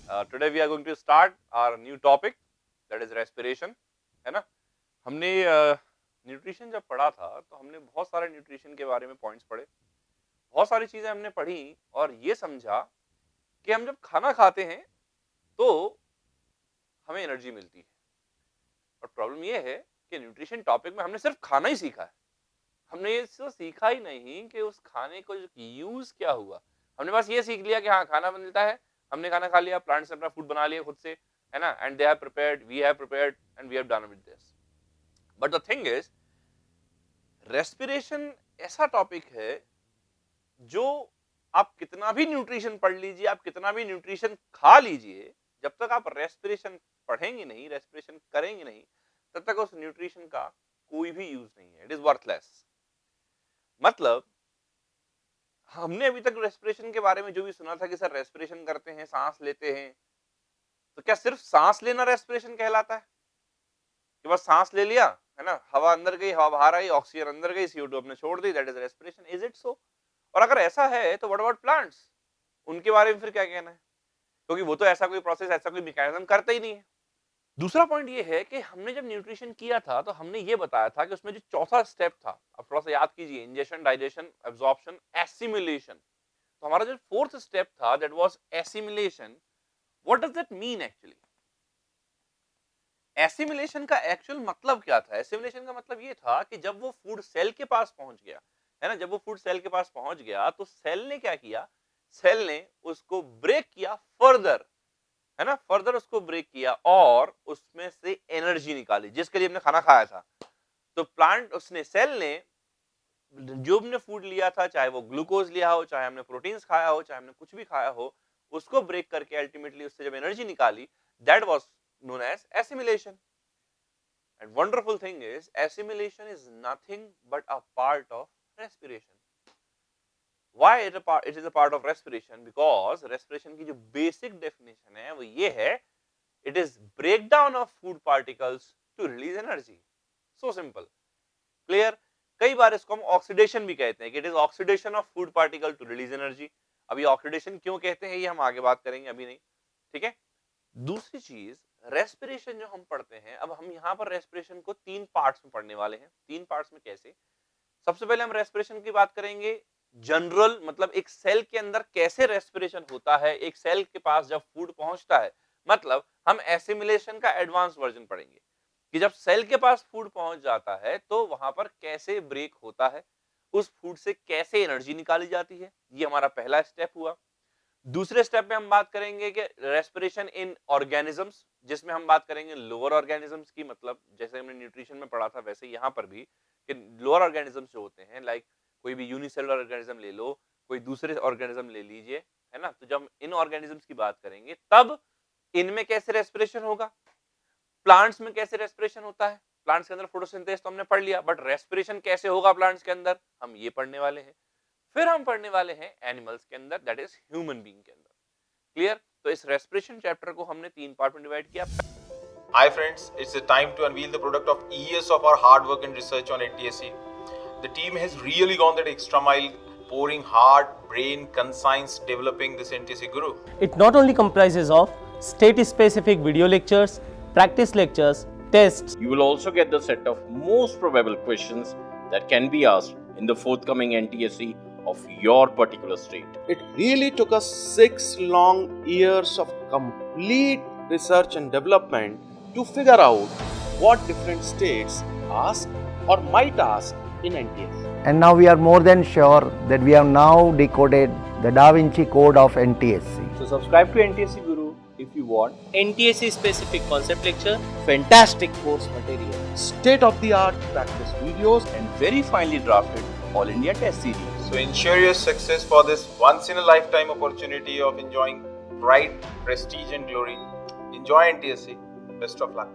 Today we are going to start our new topic, that is respiration, है ना? हमने nutrition जब पढ़ा था तो हमने बहुत सारे न्यूट्रिशन के बारे में पॉइंट्स पढ़े, बहुत सारी चीजें हमने पढ़ी और ये समझा कि हम जब खाना खाते हैं तो हमें एनर्जी मिलती है। और प्रॉब्लम ये है कि न्यूट्रिशन टॉपिक में हमने सिर्फ खाना ही सीखा है, हमने ये तो सीखा ही नहीं कि उस खाने को यूज क्या हुआ। हमने बस ये सीख लिया कि हाँ खाना बनता है, हमने खाना खा लिया, प्लांट्स ने अपना फूड बना लिया खुद से, है ना, and they have prepared, we have prepared and we have done with this. But the thing is, respiration ऐसा टॉपिक है जो आप कितना भी न्यूट्रिशन पढ़ लीजिए, आप कितना भी न्यूट्रिशन खा लीजिए, जब तक आप रेस्पिरेशन पढ़ेंगे नहीं, रेस्पिरेशन करेंगे नहीं, तब तक उस न्यूट्रिशन का कोई भी यूज नहीं है। It is worthless. मतलब हमने अभी तक रेस्पिरेशन के बारे में जो भी सुना था कि सर रेस्पिरेशन करते हैं, सांस लेते हैं, तो क्या सिर्फ सांस लेना रेस्पिरेशन कहलाता है कि बस सांस ले लिया, है ना, हवा अंदर गई, हवा बाहर आई, ऑक्सीजन अंदर गई, CO2 अपने छोड़ दी, that is respiration? Is it so? और अगर ऐसा है तो व्हाट अबाउट प्लांट्स? उनके बारे में फिर क्या कहना है? क्योंकि वो तो ऐसा कोई प्रोसेस, ऐसा कोई मैकेनिज्म करते ही नहीं है। दूसरा पॉइंट ये है कि हमने जब न्यूट्रिशन किया था तो हमने ये बताया था कि उसमें जो चौथा स्टेप था, अब थोड़ा सा याद कीजिए, इंजेक्शन, डाइजेशन, एब्जॉर्प्शन, एसिमिलेशन। तो हमारा जो फोर्थ स्टेप था that was assimilation. What does that mean actually? Assimilation का एक्चुअल मतलब क्या था? एसिमिलेशन का मतलब ये था कि जब वो फूड सेल के पास पहुंच गया, है ना, जब वो फूड सेल के पास पहुंच गया तो सेल ने क्या किया? सेल ने उसको ब्रेक किया फर्दर, है ना, फर्दर उसको ब्रेक किया और उसमें से एनर्जी निकाली जिसके लिए हमने खाना खाया था। तो प्लांट, उसने, सेल ने जो हमने फूड लिया था, चाहे वो ग्लूकोज लिया हो, चाहे हमने प्रोटीन्स खाया हो, चाहे हमने कुछ भी खाया हो, उसको ब्रेक करके अल्टीमेटली उससे जब एनर्जी निकाली, that was known as assimilation. And wonderful thing is, assimilation is nothing but a part of respiration. Why it is a part of respiration? Because respiration की जो basic definition है वो ये है, it is breakdown of food particles to release energy. So simple, clear? कई बार इसको हम oxidation भी कहते हैं कि it is oxidation of food particle to release energy. अभी ऑक्सीडेशन क्यों कहते हैं ये हम आगे बात करेंगे, अभी नहीं, ठीक है। दूसरी चीज, रेस्पिरेशन जो हम पढ़ते हैं, अब हम यहाँ पर रेस्पिरेशन को तीन पार्ट्स में पढ़ने वाले हैं। तीन पार्ट्स में कैसे? सबसे पहले हम रेस्पिरेशन की बात करेंगे जनरल, मतलब एक सेल के अंदर कैसे रेस्पिरेशन होता है, एक सेल के पास जब फूड पहुंचता है, मतलब हम एसिमिलेशन का एडवांस वर्जन पढ़ेंगे कि जब सेल के पास फूड पहुंच जाता है तो वहां पर कैसे ब्रेक होता है, उस फूड से कैसे एनर्जी निकाली जाती है। ये हमारा पहला स्टेप हुआ। दूसरे स्टेप में हम बात करेंगे कि रेस्पिरेशन इन ऑर्गेनिजम्स, जिसमें हम बात करेंगे लोअर ऑर्गेनिजम्स की, मतलब जैसे हमने न्यूट्रिशन में पढ़ा था वैसे यहाँ पर भी कि लोअर ऑर्गेनिजम्स जो होते हैं, लाइक कोई भी यूनिसेलुलर ऑर्गेनिज्म ले लो, कोई दूसरे ऑर्गेनिज्म ले लीजिए, है ना, तो जब हम इन ऑर्गेनिजम्स की बात करेंगे तब इनमें कैसे रेस्पिरेशन होगा, प्लांट्स में कैसे रेस्पिरेशन होता है, प्लांट्स के अंदर फोटोसिंथेसिस तो हमने पढ़ लिया, बट रेस्पिरेशन कैसे होगा प्लांट्स के अंदर, हम ये पढ़ने वाले हैं। फिर हम पढ़ने वाले हैं एनिमल्स के अंदर, दैट इज ह्यूमन बीइंग के अंदर। क्लियर? तो इस रेस्पिरेशन चैप्टर को हमने तीन पार्ट में डिवाइड किया। Hi friends, it's the time to unveil the product of years of our hard work and research on NTSC. The team has really gone that extra mile, pouring heart, brain, conscience, developing this NTSC Guru. It not only comprises of state-specific video lectures, practice lectures, tests. You will also get the set of most probable questions that can be asked in the forthcoming NTSC of your particular state. It really took us 6 long years of complete research and development to figure out what different states ask or might ask in NTSC. And now we are more than sure that we have now decoded the Da Vinci Code of NTSC. So subscribe to NTSC Guru if you want NTSC specific concept lecture, fantastic course material, State-of-the-art practice videos And very finely drafted All India Test Series. So ensure your success for this once in a lifetime opportunity of enjoying pride, prestige and glory. Enjoy NTSC. Best of luck.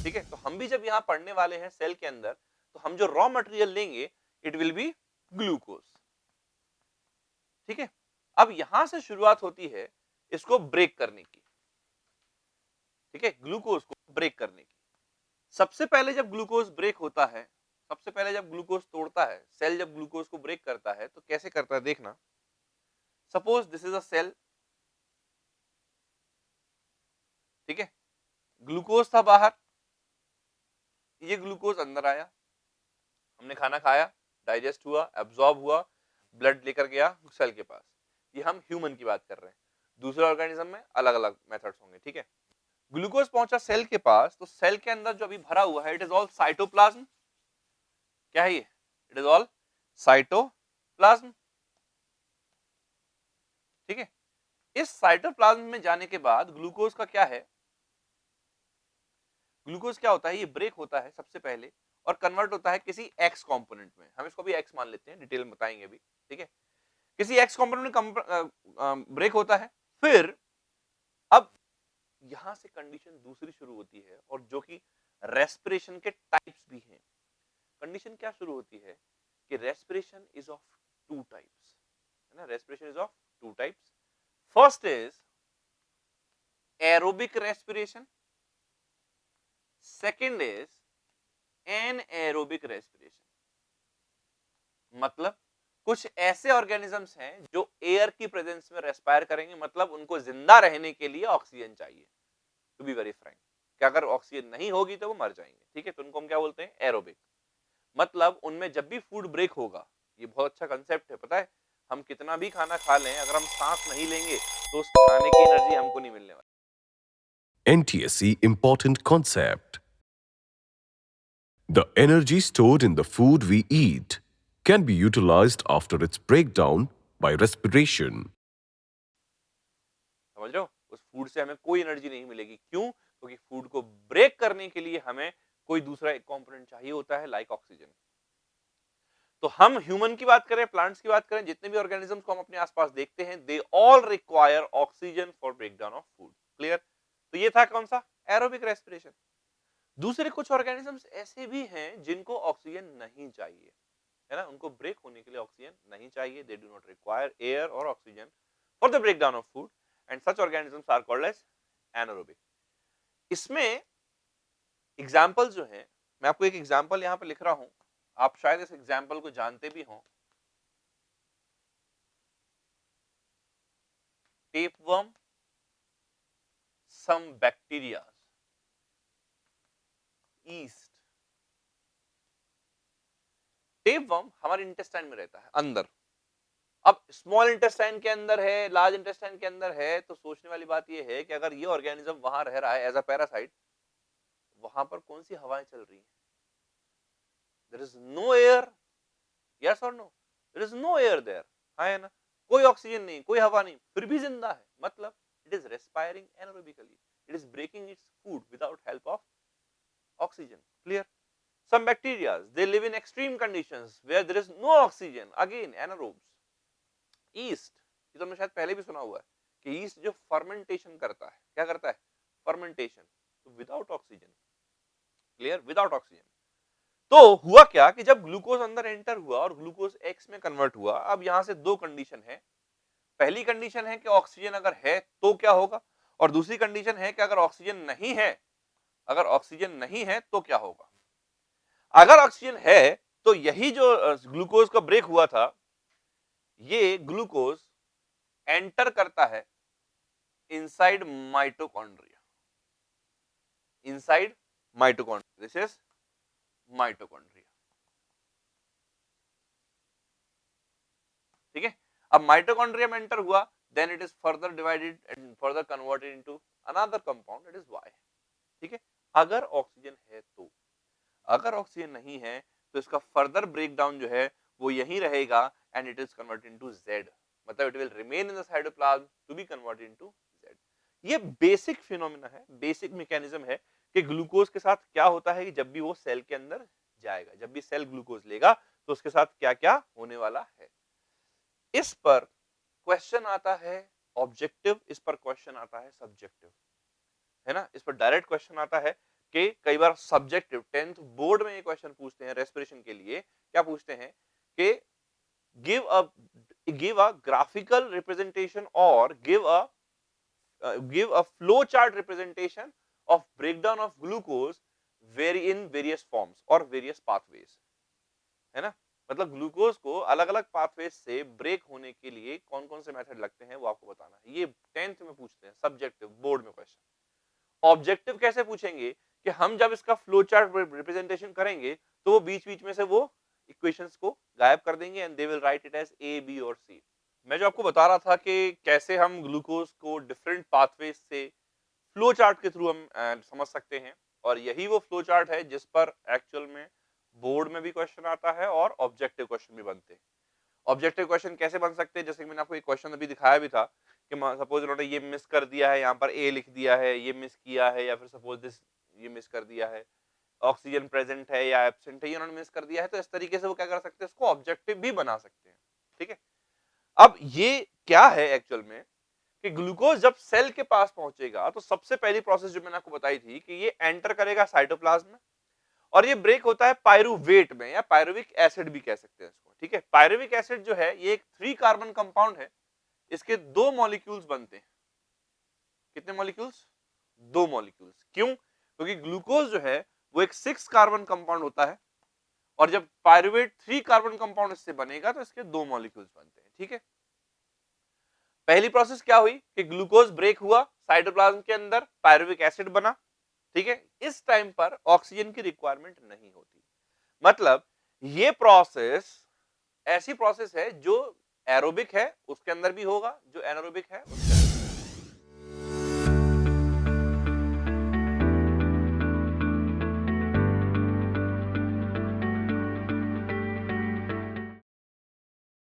ठीक है, तो हम भी जब यहाँ पढ़ने वाले हैं सेल के अंदर, तो हम जो रॉ मटेरियल लेंगे इट विल बी ग्लूकोज। ठीक है, अब यहां से शुरुआत होती है इसको ब्रेक करने की। ठीक है, ग्लूकोज को ब्रेक करने की। सबसे पहले जब ग्लूकोज ब्रेक होता है सबसे पहले जब ग्लूकोज तोड़ता है, सेल जब ग्लूकोज को ब्रेक करता है तो कैसे करता है देखना। Suppose this is a cell, ठीक है, ग्लूकोज था बाहर, ये ग्लूकोज अंदर आया, हमने खाना खाया, डाइजेस्ट हुआ, एब्जॉर्ब हुआ, ब्लड लेकर गया सेल के पास। ये हम ह्यूमन की बात कर रहे हैं, दूसरे ऑर्गेनिज्म में अलग अलग मेथड्स होंगे, ठीक है। ग्लूकोज पहुंचा सेल के पास, तो सेल के अंदर जो अभी भरा हुआ है, इट इज ऑल साइटोप्लाज्म। क्या है ये? इट इज ऑल साइटोप्लाज्म, ठीक है। इस साइटोप्लाज्म में जाने के बाद ग्लूकोज का क्या है, ग्लूकोज क्या होता है, ये ब्रेक होता है सबसे पहले और कन्वर्ट होता है किसी एक्स कंपोनेंट में, हम इसको भी एक्स मान लेते हैं, डिटेल में बताएंगे अभी, ठीक है। किसी एक्स कंपोनेंट में ब्रेक होता है, फिर अब यहां से कंडीशन दूसरी शुरू होती है, और जो कि रेस्पिरेशन के टाइप्स भी हैं। कंडीशन क्या शुरू होती है कि respiration is of two types, है ना, respiration is of two types. First is aerobic respiration, second is anaerobic respiration. मतलब कुछ ऐसे ऑर्गेनिजम्स हैं जो एयर की प्रेजेंस में रेस्पायर करेंगे, मतलब उनको जिंदा रहने के लिए ऑक्सीजन चाहिए, टू बी वेरी फ्रैंक, कि अगर ऑक्सीजन नहीं होगी तो वो मर जाएंगे, ठीक है। तो उनको हम क्या बोलते हैं, एरोबिक। मतलब उनमें जब भी फूड ब्रेक होगा, ये बहुत अच्छा कंसेप्ट है, पता है, हम कितना भी खाना खा लें, अगर हम सांस नहीं लेंगे तो उस खाने की एनर्जी हमको नहीं मिलने वाली। NTSC important concept. The energy stored in the food we eat can be utilized after its breakdown by respiration. समझ रहे हो, उस फूड से हमें कोई एनर्जी नहीं मिलेगी, क्यों? क्योंकि फूड को ब्रेक करने के लिए हमें कोई दूसरा एक कंपोनेंट चाहिए होता है, लाइक ऑक्सीजन। तो हम ह्यूमन की बात करें, प्लांट्स की बात करें, जितने भी ऑर्गेनिजम्स को हम अपने आसपास देखते हैं, they all require oxygen for breakdown of food. Clear? तो ये था कौन सा, एरोबिक रेस्पिरेशन। दूसरे कुछ ऑर्गेनिजम्स ऐसे भी हैं जिनको ऑक्सीजन नहीं चाहिए, है ना, उनको ब्रेक होने के लिए ऑक्सीजन नहीं चाहिए, they do not require air और oxygen for the breakdown of food, and such organisms are called as anaerobic. इसमें एग्जांपल जो है, मैं आपको एक एग्जांपल यहां पर लिख रहा हूं, आप शायद इस एग्जांपल को जानते भी हों। Tapeworm, some bacteria, yeast. Tapeworm हमारे इंटेस्टाइन में रहता है अंदर। अब स्मॉल इंटेस्टाइन के अंदर है, लार्ज इंटेस्टाइन के अंदर है, तो सोचने वाली बात यह है कि अगर ये ऑर्गेनिज्म वहां रह रहा है एज अ पैरासाइट, वहां पर कौन सी हवाएं चल रही हैं? There is no air, yes or no? There is no air there, है ना, कोई ऑक्सीजन नहीं, कोई हवा नहीं, फिर भी जिंदा है, मतलब it is respiring anaerobically, it is breaking its food without help of oxygen. Clear? Some bacteria, they live in extreme conditions where there is no oxygen, again anaerobes. Yeast, ये तुमने शायद पहले भी सुना हुआ है कि yeast जो फर्मेंटेशन करता है, क्या करता है, फर्मेंटेशन, तो without oxygen. Clear? Without oxygen. तो हुआ क्या कि जब ग्लूकोज अंदर एंटर हुआ और ग्लूकोज एक्स में कन्वर्ट हुआ, अब यहां से दो कंडीशन है। पहली कंडीशन है कि ऑक्सीजन अगर है तो क्या होगा, और दूसरी कंडीशन है कि अगर ऑक्सीजन नहीं है, अगर ऑक्सीजन नहीं है तो क्या होगा। अगर ऑक्सीजन है तो यही जो ग्लूकोज का ब्रेक हुआ था, ये ग्लूकोज एंटर करता है inside mitochondria, inside mitochondria, this is mitochondria, ठीक है। अब माइटोकॉन्ड्रिया में एंटर हुआ, then it is further divided and further converted into another compound, it is Y, ठीक है। अगर ऑक्सीजन है तो, अगर ऑक्सीजन नहीं है तो इसका फर्दर ब्रेकडाउन जो है वो यहीं रहेगा and it is converted into Z, मतलब it will remain in the cytoplasm to be converted into Z. ये बेसिक फिनोमेना है, बेसिक मैकेनिज्म है कि ग्लूकोज के साथ क्या होता है कि जब भी वो सेल के अंदर जाएगा, जब भी सेल ग्लूकोज लेगा तो उसके साथ क्या क्या होने वाला है। इस पर क्वेश्चन आता है ऑब्जेक्टिव, इस पर क्वेश्चन आता है सब्जेक्टिव, है ना। इस पर डायरेक्ट क्वेश्चन आता है कि कई बार सब्जेक्टिव 10th बोर्ड में ये क्वेश्चन पूछते हैं रेस्पिरेशन के लिए, क्या पूछते हैं कि गिव अ ग्राफिकल रिप्रेजेंटेशन और give a flow chart representation of breakdown of glucose vary in various forms or various pathways, है ना। मतलब ग्लूकोज को अलग अलग पाथवेज से ब्रेक होने के लिए कौन कौन से मेथड लगते हैं वो आपको बताना है। ये 10th में पूछते हैं, सब्जेक्टिव बोर्ड में क्वेश्चन। ऑब्जेक्टिव कैसे पूछेंगे कि हम जब इसका फ्लो चार्ट रिप्रेजेंटेशन करेंगे तो वो बीच बीच में से वो इक्वेशंस को गायब कर देंगे and they will write it as A B और सी। मैं जो आपको बता रहा था कि कैसे हम ग्लूकोज को डिफरेंट पाथवेज से फ्लो चार्ट के थ्रू हम समझ सकते हैं, और यही वो फ्लो चार्ट है जिस पर एक्चुअल में बोर्ड में भी क्वेश्चन आता है और ऑब्जेक्टिव क्वेश्चन भी बनते हैं। ऑब्जेक्टिव क्वेश्चन कैसे बन सकते हैं, जैसे कि मैंने आपको एक क्वेश्चन अभी दिखाया भी था कि सपोज उन्होंने ये मिस कर दिया है, यहाँ पर ए लिख दिया है, ये मिस किया है, या फिर सपोज दिस ये मिस कर दिया है, ऑक्सीजन प्रेजेंट है या एब्सेंट है, ये उन्होंने मिस कर दिया है, तो इस तरीके से वो क्या कर सकते हैं, इसको ऑब्जेक्टिव भी बना सकते हैं। ठीक है, अब ये क्या है एक्चुअल में कि ग्लूकोज जब सेल के पास पहुंचेगा तो सबसे पहली प्रोसेस जो मैंने आपको बताई थी कि ये एंटर करेगा साइटोप्लाज्म में, और ये ब्रेक होता है पायरुवेट में, या पायरुविक एसिड भी कह सकते हैं इसको। ठीक है, पायरुविक एसिड जो है ये एक 3 कार्बन कंपाउंड है, इसके 2 मॉलिक्यूल्स बनते हैं। कितने मॉलिक्यूल्स? 2 मॉलिक्यूल्स। क्यों? क्योंकि ग्लूकोज जो है वो एक 6 कार्बन कंपाउंड होता है, और जब पायरुवेट 3 कार्बन कंपाउंड इससे बनेगा तो इसके 2 मॉलिक्यूल्स बनते हैं। ठीक है, पहली प्रोसेस क्या हुई कि ग्लूकोज ब्रेक हुआ, साइटोप्लाज्म के अंदर पायरुविक एसिड बना। ठीक है, इस टाइम पर ऑक्सीजन की रिक्वायरमेंट नहीं होती। मतलब ये प्रोसेस ऐसी प्रोसेस है जो एरोबिक है उसके अंदर भी होगा, जो एनारोबिक है